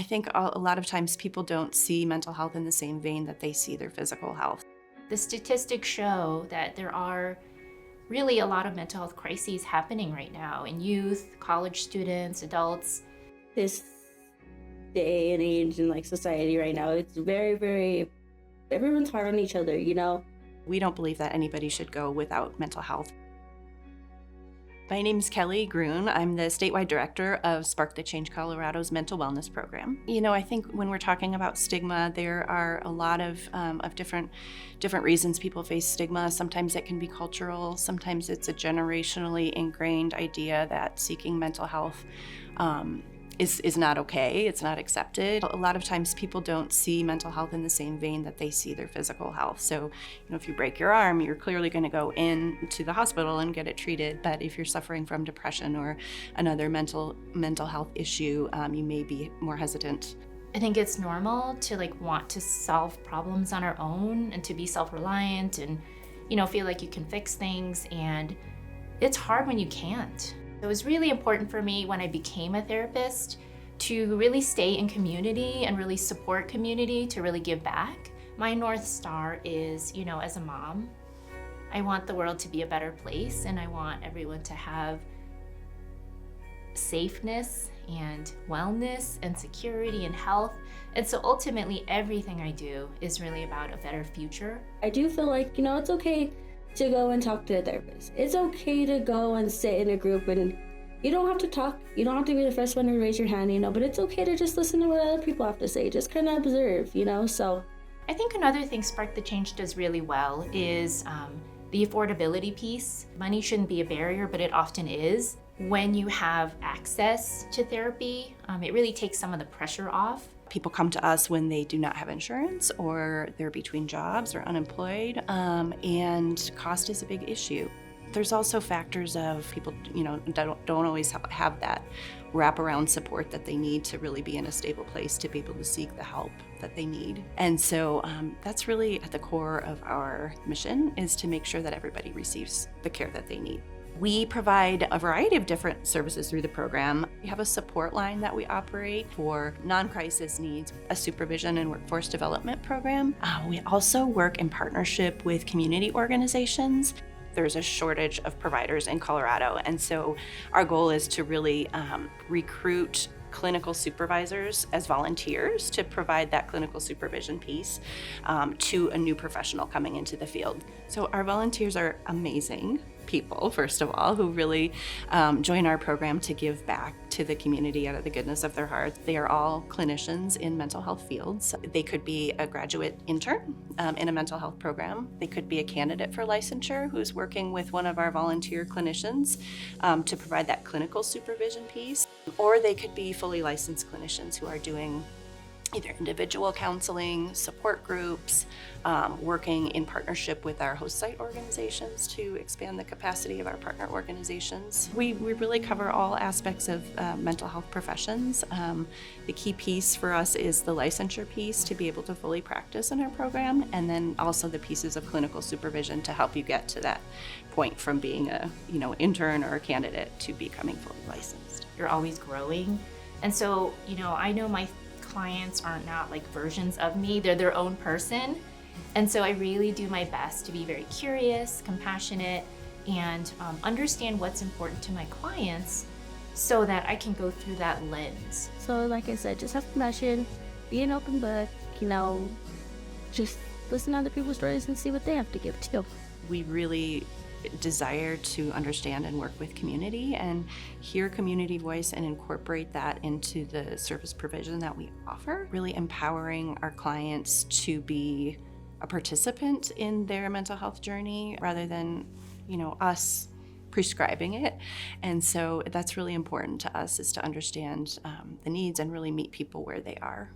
think a lot of times people don't see mental health in the same vein that they see their physical health. The statistics show that there are really a lot of mental health crises happening right now in youth, college students, adults. This day and age in society right now, it's very, everyone's hard on each other, We don't believe that anybody should go without mental health. My name is Kelly Grun. I'm the statewide director of Spark the Change Colorado's mental wellness program. I think when we're talking about stigma, there are a lot of different reasons people face stigma. Sometimes it can be cultural. Sometimes it's a generationally ingrained idea that seeking mental health is not okay. It's not accepted. A lot of times people don't see mental health in the same vein that they see their physical health. So, if you break your arm, you're clearly going to go into the hospital and get it treated. But if you're suffering from depression or another mental health issue, you may be more hesitant. I think it's normal to want to solve problems on our own and to be self-reliant and, feel like you can fix things. And it's hard when you can't. It was really important for me when I became a therapist to really stay in community and really support community, to really give back. My North Star is, as a mom, I want the world to be a better place, and I want everyone to have safeness and wellness and security and health. And so ultimately everything I do is really about a better future. I do feel like, it's okay to go and talk to a therapist. It's okay to go and sit in a group, and you don't have to talk. You don't have to be the first one to raise your hand, but it's okay to just listen to what other people have to say. Just kind of observe, so. I think another thing Spark the Change does really well is the affordability piece. Money shouldn't be a barrier, but it often is. When you have access to therapy, it really takes some of the pressure off. People come to us when they do not have insurance, or they're between jobs or unemployed, and cost is a big issue. There's also factors of people, don't always have that wraparound support that they need to really be in a stable place to be able to seek the help that they need. And so that's really at the core of our mission, is to make sure that everybody receives the care that they need. We provide a variety of different services through the program. We have a support line that we operate for non-crisis needs, a supervision and workforce development program. We also work in partnership with community organizations. There's a shortage of providers in Colorado, and so our goal is to really recruit clinical supervisors as volunteers to provide that clinical supervision piece to a new professional coming into the field. So our volunteers are amazing people, first of all, who really join our program to give back to the community out of the goodness of their hearts. They are all clinicians in mental health fields. They could be a graduate intern in a mental health program. They could be a candidate for licensure who's working with one of our volunteer clinicians to provide that clinical supervision piece. Or they could be fully licensed clinicians who are doing either individual counseling, support groups, working in partnership with our host site organizations to expand the capacity of our partner organizations. We really cover all aspects of mental health professions. The key piece for us is the licensure piece to be able to fully practice in our program, and then also the pieces of clinical supervision to help you get to that point from being a intern or a candidate to becoming fully licensed. You're always growing. And so, I know my clients are not versions of me, they're their own person. And so I really do my best to be very curious, compassionate, and understand what's important to my clients so that I can go through that lens. So like I said, just have compassion, be an open book, just listen to other people's stories and see what they have to give too. We really desire to understand and work with community and hear community voice and incorporate that into the service provision that we offer, really empowering our clients to be a participant in their mental health journey rather than, us prescribing it. And so that's really important to us, is to understand the needs and really meet people where they are.